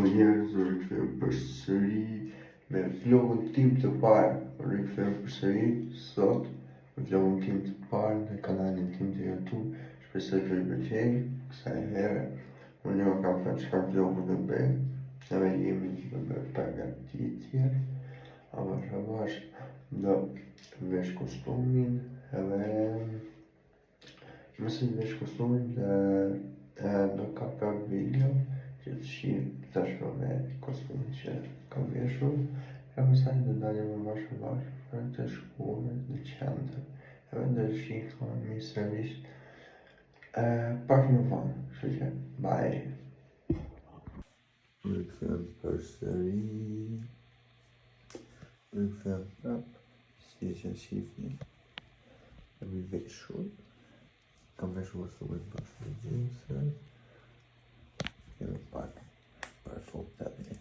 njerëz, u rikthyer përsëri me vlogun tim të parë. U rikthyer përsëri sot me vlogun tim të parë në kanalin tim të YouTube. Shpresoj të ju pëlqejë kësaj here. Unë jo kam thënë çfarë vlogu do bëj, edhe jemi në përgatitje. Avash do vesh kostumin edhe mëse vesh kostumin do kapar video që të shih tashmë me kostumin që kam veshur. E pastaj do dalim avash për të shkuar në qendër. Edhe do shihni misërisht pak më vonë. Kështu që bye. Rikëthem përsëri. Rikëthem prap. Si që shifni. Jam I veshur. Kam veshur kostumin bashkë me gjinset. Kemi pak për foteli.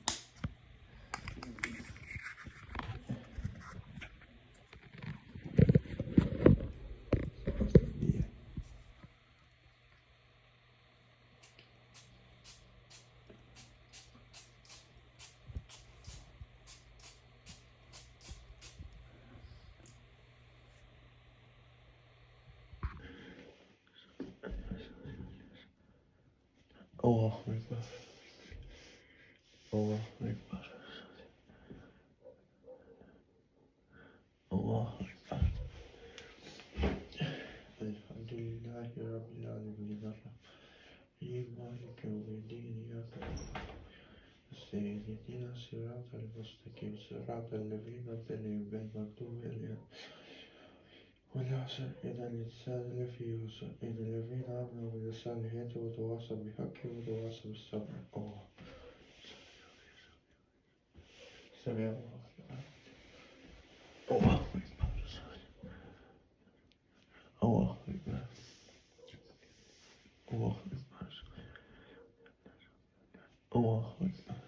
Allah Ekber. Allah Ekber. Allah Ekber. Elhamdülillahi Rabbil Alemin. Maliki yevmiddin. İyyâke na'budu ihdina sıratal mustakîm. Sıratal lezîne en'amte ghayril mağdûbi والعصر إذا الإنسان لفي خسر إلا الذين آمنوا بالصالحات وتواصوا بالحق وتواصوا بالصبر. سمع الله لمن الله أكبر. الله أكبر. الله أكبر. الله أكبر.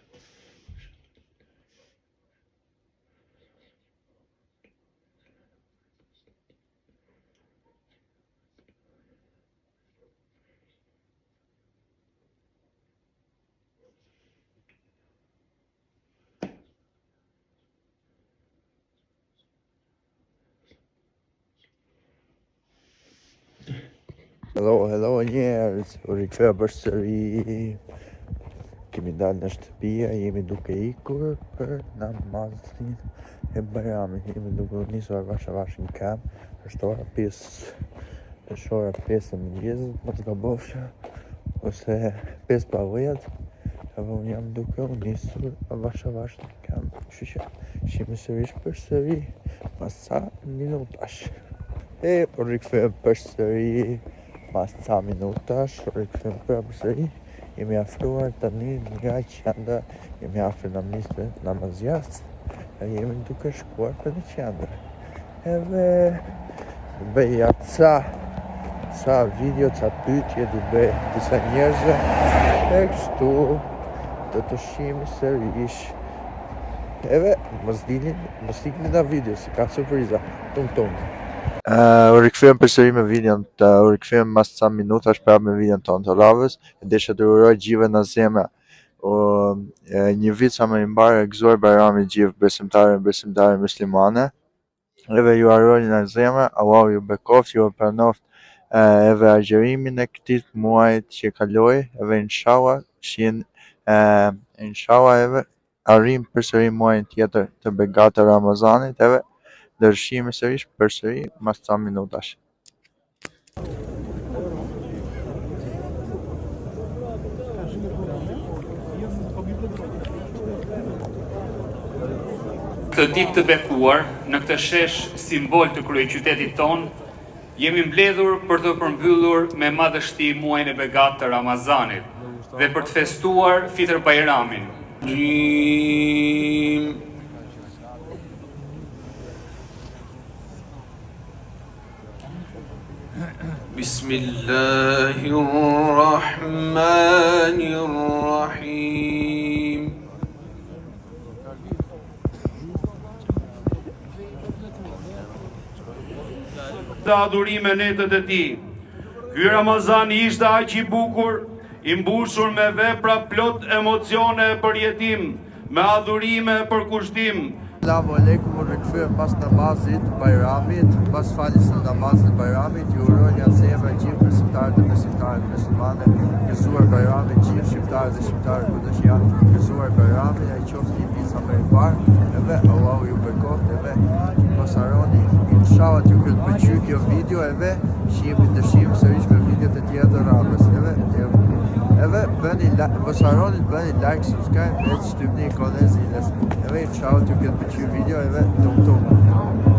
Hello njerëz, u rikthyer përsëri. Kemi dalë në shtëpia, jemi duke ikur për namazin e Bayramit. Jemi duke nisur avash në kamp. Është ora 5 e mëngjesit, mos gabofsha, ose 5:10. Edhe unë jam duke u nisur avash në kamp. Kështu që shihemi sërish përsëri pas sa minutash. U rikthyer përsëri pas ca minutash, rikthyer përsëri. Jemi afruar tani nga qendra, jemi afër namazjas, e jemi duke shkuar për në qendër. Edhe bëja ca video, ca pyetje du bëj disa njerëzve, e kështu do të shihemi sërish. Edhe mos ikni nga video, se ka surpriza. Tung. U rikthyer përsëri me videon, u rikthyer mas ca minutash prapë me videon tonë të radhës. E desha të uroj gjithëve në zemra një vit sa më I mbar e gëzuar Bayramin gjithë besimtare muslimane. Edhe ju uroj në zemra, Allahu ju bekoft, ju pranoft edhe agjerimin e këtij muajit që kaloi, edhe inshallah edhe arrim përsëri muajin tjetër të begatë të Ramazanit, edhe do të shihemi sërish përsëri mas ca minutash. Këtë ditë të bekuar, në këtë shesh simbol të kryeqytetit tonë, jemi mbledhur për të përmbyllur me madhështi muajin e begatë të Ramazanit dhe për të festuar Fitr Bayramin. Bismillahirrahmanirrahim. Të adhurime netët e ti. Ky Ramazan ishte aq I bukur, i mbushur me vepra plot emocione për jetim, me adhurime për kushtim. Selamu alaikum, u rikëthyem pas namazit Bajramit, pas falis në namazit Bajramit, ju uroj nga zemra gjithë besimtarët dhe besimtarët muslimane, gëzuar Bajramit gjithë shqiptarët dhe shqiptarët ku që janë gëzuar Bajramit, ai qoftë një pizza më i parë, edhe Allahu ju bekoft, edhe mos harroni, inshallah ju këtë pëlqy kjo video, edhe shihemi dëshim sërish me videot e tjera të radhës, edhe mos harroni të bëni like, subscribe, dhe shtypni ikonë e zilës. Inshallah ju këtë pëlqy video, edhe tum tum.